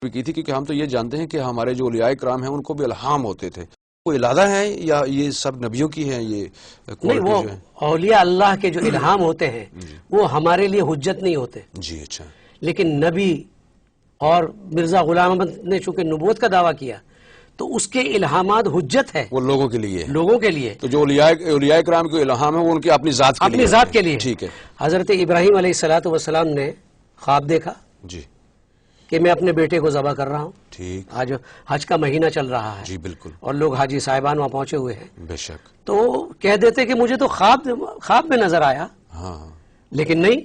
بھی کی تھی، کیونکہ ہم تو یہ جانتے ہیں کہ ہمارے جو اولیاء کرام ہیں ان کو بھی الہام ہوتے تھے، وہ الادہ ہیں یا یہ سب نبیوں کی ہیں؟ یہ نہیں، وہ اولیاء اللہ کے جو الہام ہوتے ہیں وہ ہمارے لیے حجت نہیں ہوتے. جی اچھا. لیکن نبی اور مرزا غلام احمد نے چونکہ نبوت کا دعویٰ کیا تو اس کے الہامات حجت ہے، وہ لوگوں کے لیے، لوگوں کے لیے. تو جو اولیاء کرام کے الہام ہے وہ ان کی اپنی ذات کے لیے، اپنی ذات کے لیے. ٹھیک ہے. حضرت ابراہیم علیہ السلام نے خواب دیکھا جی کہ میں اپنے بیٹے کو ذبح کر رہا ہوں. ٹھیک. آج حج کا مہینہ چل رہا ہے. جی بالکل. اور لوگ حاجی صاحبان وہاں پہنچے ہوئے ہیں. بے شک. تو کہہ دیتے کہ مجھے تو خواب میں نظر آیا. ہاں. لیکن نہیں،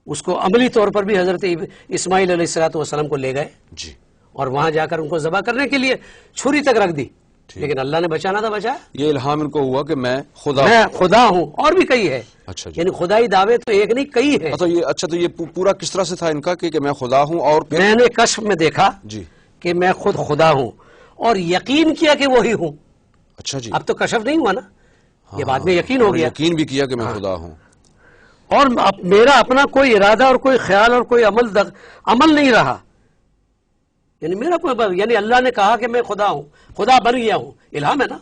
اس کو عملی طور پر بھی حضرت اسماعیل علیہ السلام کو لے گئے. جی. اور وہاں جا کر ان کو ذبح کرنے کے لیے چھری تک رکھ دی. لیکن اللہ نے بچانا تھا، بچایا. یہ الہام ان کو ہوا کہ میں خدا ہوں. اور بھی کئی ہے. اچھا جی. یعنی خدائی دعوے تو ایک نہیں کئی ہے. اچھا تو یہ پورا کس طرح سے تھا ان کا کہ میں خدا ہوں؟ اور میں نے کشف میں دیکھا جی کہ میں خود خدا ہوں اور یقین کیا کہ وہی ہوں. اچھا جی. اب تو کشف نہیں ہوا نا، یہ بعد میں یقین ہو گیا. یقین بھی کیا کہ میں خدا ہوں. اور میرا اپنا کوئی ارادہ اور کوئی خیال اور کوئی عمل نہیں رہا. یعنی میرا کوئی، یعنی اللہ نے کہا کہ میں خدا ہوں، خدا بن گیا ہوں. الہام ہے نا.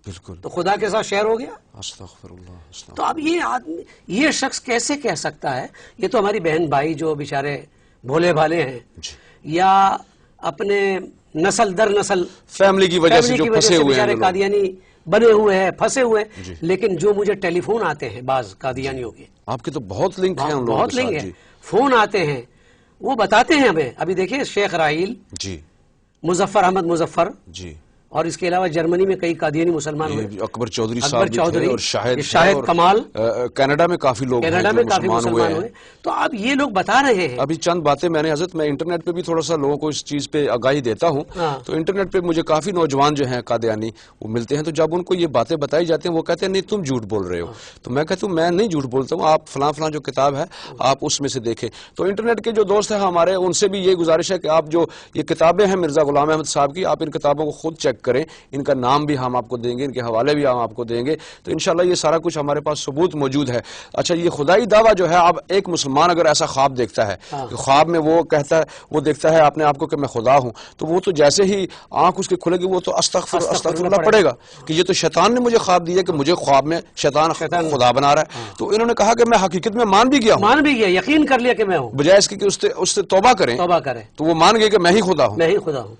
بالکل. تو خدا کے ساتھ شیئر ہو گیا. استغفر اللہ. تو اب یہ آدمی، یہ شخص کیسے کہہ سکتا ہے؟ یہ تو ہماری بہن بھائی جو بیچارے بھولے بھالے ہیں یا اپنے نسل در نسل فیملی کی وجہ سے جو پھنسے ہوئے ہیں، بیچارے قادیانی بنے ہوئے ہیں، پھنسے ہوئے ہیں. لیکن جو مجھے ٹیلی فون آتے ہیں بعض قادیانیوں کے، آپ کے تو بہت لنک ہیں ان لوگوں بہت کے لنک ساتھ. ہیں، فون آتے ہیں، وہ بتاتے ہیں ہمیں. ابھی دیکھیں شیخ راحیل جی، مظفر احمد مظفر، جی، اور اس کے علاوہ جرمنی میں کئی قادیانی مسلمان ہوئے. اکبر چودھری صاحب بھی تھے اور شاہد کمال. کینیڈا میں کافی لوگ ہیں جو مسلمان ہوئے. تو اب یہ لوگ بتا رہے ہیں. ابھی چند باتیں میں انٹرنیٹ پہ بھی تھوڑا سا لوگوں کو اس چیز پہ آگاہی دیتا ہوں. تو انٹرنیٹ پہ مجھے کافی نوجوان جو ہیں قادیانی وہ ملتے ہیں. تو جب ان کو یہ باتیں بتائی جاتی ہیں وہ کہتے ہیں نہیں تم جھوٹ بول رہے ہو. تو میں کہتا ہوں میں نہیں جھوٹ بولتا ہوں، آپ فلاں فلاں جو کتاب ہے آپ اس میں سے دیکھیں. تو انٹرنیٹ کے جو دوست ہیں ہمارے، ان سے بھی یہ گزارش ہے کہ آپ جو یہ کتابیں ہیں مرزا غلام احمد صاحب کی، آپ ان کتابوں کو خود چیک کریں. ان کا نام بھی ہم آپ کو دیں گے، ان کے حوالے بھی ہم آپ کو دیں گے. تو انشاءاللہ یہ سارا کچھ ہمارے پاس ثبوت موجود ہے. اچھا، یہ خدائی دعویٰ جو ہے، اب ایک مسلمان اگر ایسا خواب دیکھتا ہے کہ خواب میں وہ کہتا ہے، وہ دیکھتا ہے اپنے آپ کو کہ میں خدا ہوں، تو وہ تو جیسے ہی آنکھ اس کی کھلے گی وہ تو استغفر اللہ پڑے گا کہ یہ تو شیطان نے مجھے خواب دیا کہ مجھے خواب میں شیطان خدا بنا رہا ہے. تو انہوں نے کہا کہ میں حقیقت میں مان بھی گیا، یقین کر لیا کہ میں ہوں، بجائے اس کی کہ اس سے توبہ کریں تو وہ مان گئے کہ میں ہی خدا ہوں.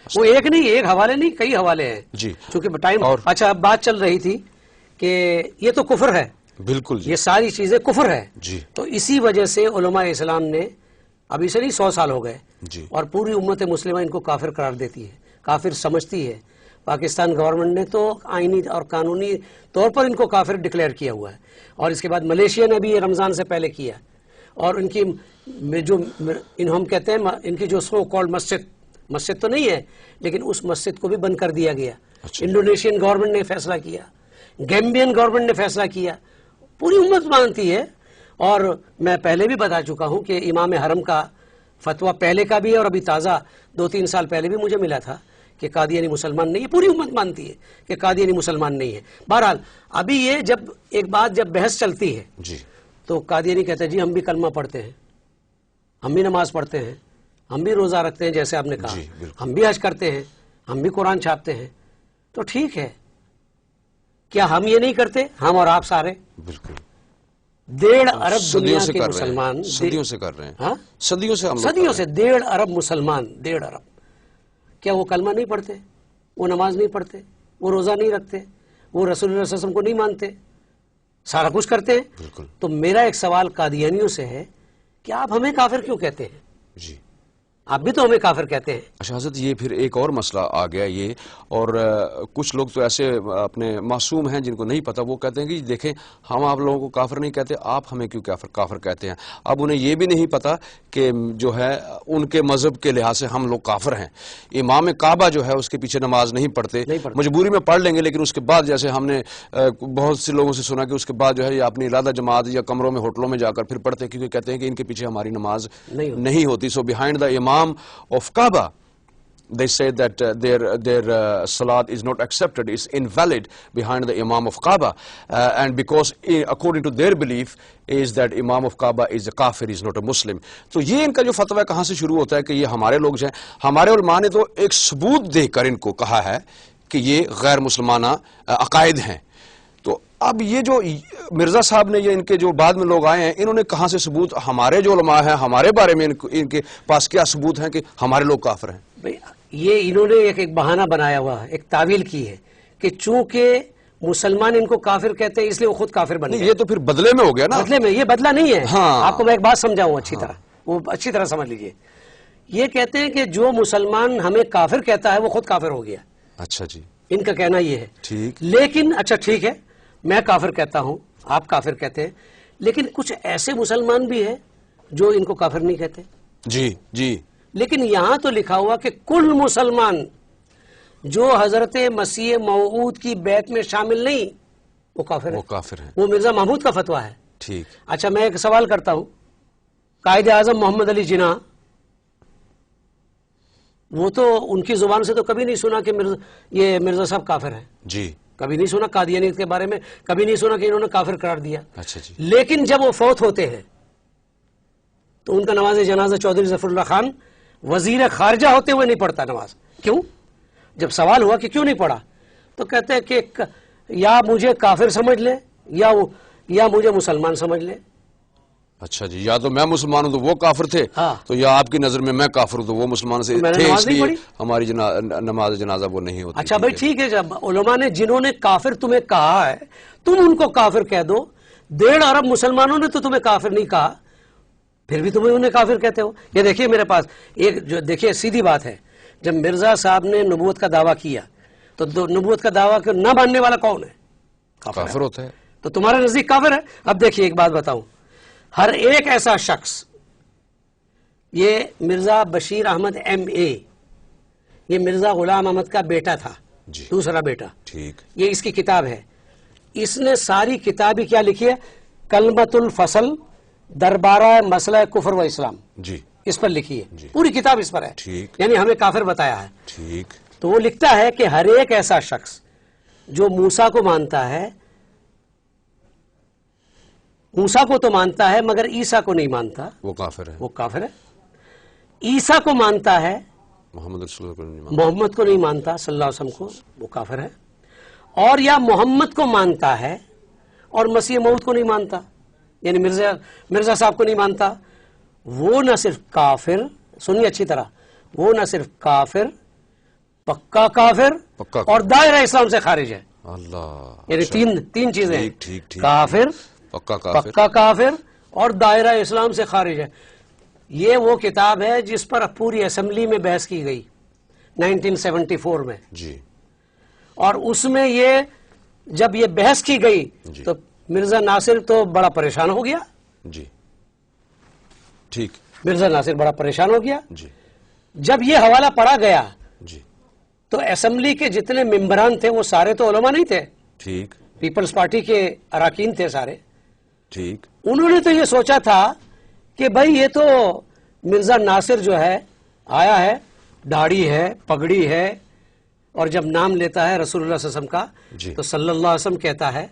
وہ ایک نہیں، ایک حوالے نہیں، کئی حوالے ہیں. جی. چونکہ ٹائم. اچھا، بات چل رہی تھی کہ یہ تو کفر ہے. بالکل جی. یہ ساری چیزیں کفر ہے. جی. تو اسی وجہ سے علماء اسلام نے، ابھی سے نہیں 100 سال ہو گئے، جی، اور پوری امت مسلمہ ان کو کافر قرار دیتی ہے، کافر سمجھتی ہے. پاکستان گورنمنٹ نے تو آئینی اور قانونی طور پر ان کو کافر ڈکلیئر کیا ہوا ہے. اور اس کے بعد ملیشیا نے بھی یہ رمضان سے پہلے کیا. اور ان کی جو ہم کہتے ہیں ان کی جو سو کالڈ مسجد تو نہیں ہے، لیکن اس مسجد کو بھی بند کر دیا گیا. انڈونیشین گورنمنٹ نے فیصلہ کیا، گیمبین گورنمنٹ نے فیصلہ کیا. پوری امت مانتی ہے. اور میں پہلے بھی بتا چکا ہوں کہ امام حرم کا فتویٰ پہلے کا بھی ہے اور ابھی تازہ 2-3 سال پہلے بھی مجھے ملا تھا کہ قادیانی مسلمان نہیں ہے. پوری امت مانتی ہے کہ قادیانی مسلمان نہیں ہے. بہرحال ابھی یہ جب بحث چلتی ہے تو قادیانی کہتے ہیں جی ہم بھی کلمہ پڑھتے ہیں، ہم بھی نماز پڑھتے ہیں، ہم بھی روزہ رکھتے ہیں جیسے آپ نے کہا، ہم بھی حج کرتے ہیں، ہم بھی قرآن چھاپتے ہیں. تو ٹھیک ہے، کیا ہم یہ نہیں کرتے؟ ہم اور آپ سارے. بالکل. 1.5 ارب دنیا کے مسلمان صدیوں سے کر رہے ہیں. ہاں، صدیوں سے 1.5 ارب مسلمان، 1.5 ارب. کیا وہ کلمہ نہیں پڑھتے؟ وہ نماز نہیں پڑھتے؟ وہ روزہ نہیں رکھتے؟ وہ رسول اللہ صلی اللہ علیہ وسلم کو نہیں مانتے؟ سارا کچھ کرتے ہیں. بالکل. تو میرا ایک سوال قادیانیوں سے ہے کہ آپ ہمیں کافر کیوں کہتے ہیں؟ جی، آپ بھی تو ہمیں کافر کہتے ہیں. اچھا حضرت، یہ پھر ایک اور مسئلہ آ گیا یہ، اور کچھ لوگ تو ایسے اپنے معصوم ہیں جن کو نہیں پتہ، وہ کہتے ہیں کہ دیکھیں ہم آپ لوگوں کو کافر نہیں کہتے، آپ ہمیں کیوں کافر کہتے ہیں. اب انہیں یہ بھی نہیں پتہ کہ جو ہے ان کے مذہب کے لحاظ سے ہم لوگ کافر ہیں. امام کعبہ جو ہے اس کے پیچھے نماز نہیں پڑھتے، مجبوری میں پڑھ لیں گے، لیکن اس کے بعد جیسے ہم نے بہت سے لوگوں سے سنا کہ اس کے بعد جو ہے یہ اپنی علادہ جماعت یا کمروں میں ہوٹلوں میں جا کر پھر پڑھتے ہیں، کیونکہ کہتے ہیں کہ ان کے پیچھے ہماری نماز نہیں ہوتی. سو بیہائنڈ دا امام of Kaaba they say that their salat is not accepted, is invalid behind the Imam of Kaaba, and because according to their belief is that Imam of Kaaba is a kafir, is not a Muslim. تو یہ ان کا جو فتویٰ کہاں سے شروع ہوتا ہے کہ یہ ہمارے لوگ جو ہیں, ہمارے علماء نے تو ایک ثبوت دے کر ان کو کہا ہے کہ یہ غیر مسلمانہ عقائد ہیں. تو اب یہ جو مرزا صاحب نے, یہ ان کے جو بعد میں لوگ آئے ہیں, انہوں نے کہاں سے ثبوت, ہمارے جو علماء ہیں ہمارے بارے میں ان کے پاس کیا ثبوت ہیں کہ ہمارے لوگ کافر ہیں؟ یہ انہوں نے ایک بہانہ بنایا ہوا ہے, ایک تعویل کی ہے کہ چونکہ مسلمان ان کو کافر کہتے ہیں اس لیے وہ خود کافر بن گئے. یہ تو پھر بدلے میں ہو گیا نا. بدلے میں, یہ بدلہ نہیں ہے. ہاں, آپ کو میں ایک بات سمجھاؤں اچھی طرح, وہ اچھی طرح سمجھ لیجئے. یہ کہتے ہیں کہ جو مسلمان ہمیں کافر کہتا ہے وہ خود کافر ہو گیا. اچھا جی, ان کا کہنا یہ ہے. ٹھیک, لیکن اچھا ٹھیک ہے, میں کافر کہتا ہوں, آپ کافر کہتے ہیں, لیکن کچھ ایسے مسلمان بھی ہیں جو ان کو کافر نہیں کہتے. جی جی, لیکن یہاں تو لکھا ہوا کہ کل مسلمان جو حضرت مسیح موعود کی بیعت میں شامل نہیں وہ کافر ہے. وہ کافر ہے. وہ مرزا محمود کا فتویٰ ہے. ٹھیک. اچھا میں ایک سوال کرتا ہوں, قائد اعظم محمد علی جناح, وہ تو ان کی زبان سے تو کبھی نہیں سنا کہ یہ مرزا صاحب کافر ہیں. جی, کبھی نہیں سنا قادیانیت کے بارے میں, کبھی نہیں سنا کہ انہوں نے کافر قرار دیا. اچھا جی. لیکن جب وہ فوت ہوتے ہیں تو ان کا نماز جنازہ چودھری ظفر اللہ خان وزیر خارجہ ہوتے ہوئے نہیں پڑھتا نماز. کیوں؟ جب سوال ہوا کہ کیوں نہیں پڑھا تو کہتے ہیں کہ یا مجھے کافر سمجھ لے یا مجھے مسلمان سمجھ لے. اچھا جی, یا تو میں مسلمان ہوں تو وہ کافر تھے, تو یا آپ کی نظر میں کافر ہوں تو وہ مسلمان سے تھے, اس لیے ہماری نماز جنازہ وہ نہیں ہوتی. اچھا بھائی ٹھیک ہے, جب علماء نے جنہوں نے کافر تمہیں کہا ہے تم ان کو کافر کہہ دو, 1.5 ارب مسلمانوں نے تو تمہیں کافر نہیں کہا, پھر بھی تمہیں انہیں کافر کہتے ہو. یہ دیکھیے میرے پاس ایک جو دیکھیے سیدھی بات ہے, جب مرزا صاحب نے نبوت کا دعویٰ کیا تو نبوت کا دعویٰ نہ ماننے والا کون ہے؟ کافر ہوتا ہے. تو تمہارے نزدیک کافر ہے. اب دیکھیے ایک بات بتاؤں, ہر ایک ایسا شخص, یہ مرزا بشیر احمد MA, یہ مرزا غلام احمد کا بیٹا تھا, دوسرا بیٹا. ٹھیک, یہ اس کی کتاب ہے. اس نے ساری کتاب کیا لکھی ہے؟ کلمۃ الفصل دربارہ مسئلہ کفر و اسلام. جی, اس پر لکھی ہے, پوری کتاب اس پر ہے. ٹھیک, یعنی ہمیں کافر بتایا ہے. ٹھیک. تو وہ لکھتا ہے کہ ہر ایک ایسا شخص جو موسیٰ کو مانتا ہے, موسیٰ کو تو مانتا ہے مگر عیسیٰ کو نہیں مانتا, وہ کافر ہے. وہ کافر ہے. عیسیٰ کو مانتا ہے, محمد کو نہیں مانتا صلی اللہ علیہ وسلم کو, وہ کافر ہے. اور یا محمد کو مانتا ہے اور مسیح موعود کو نہیں مانتا, یعنی مرزا صاحب کو نہیں مانتا, وہ نہ صرف کافر, سنیے اچھی طرح, وہ نہ صرف کافر, پکا کافر, اور دائرہ اسلام سے خارج ہے. اللہ, یعنی تین چیزیں ہیں, ٹھیک, کافر, پکا کافر اور دائرہ اسلام سے خارج ہے. یہ وہ کتاب ہے جس پر پوری اسمبلی میں بحث کی گئی 1974 میں. جی, اور اس میں یہ جب یہ بحث کی گئی تو مرزا ناصر تو بڑا پریشان ہو گیا. جی, ٹھیک, مرزا ناصر بڑا پریشان ہو گیا. جی, جب یہ حوالہ پڑھا گیا جی, تو اسمبلی کے جتنے ممبران تھے وہ سارے تو علماء نہیں تھے, ٹھیک, پیپلز پارٹی کے اراکین تھے سارے. ٹھیک, انہوں نے تو یہ سوچا تھا کہ بھائی یہ تو مرزا ناصر جو ہے آیا ہے, داڑھی ہے, پگڑی ہے, اور جب نام لیتا ہے رسول اللہ صلی اللہ علیہ وسلم کا تو صلی اللہ علیہ وسلم کہتا ہے,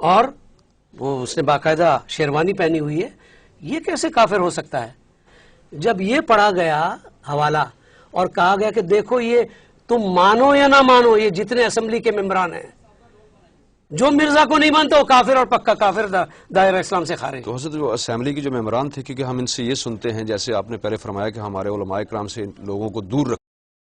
اور وہ اس نے باقاعدہ شیروانی پہنی ہوئی ہے, یہ کیسے کافر ہو سکتا ہے؟ جب یہ پڑھا گیا حوالہ اور کہا گیا کہ دیکھو یہ تم مانو یا نہ مانو, یہ جتنے اسمبلی کے ممبران ہیں, جو مرزا کو نہیں مانتا وہ کافر اور پکا کافر, دائرہ اسلام سے خارج. تو حضرت جو اسمبلی کے جو ممبران تھے, کیونکہ ہم ان سے یہ سنتے ہیں, جیسے آپ نے پہلے فرمایا کہ ہمارے علماء کرام سے لوگوں کو دور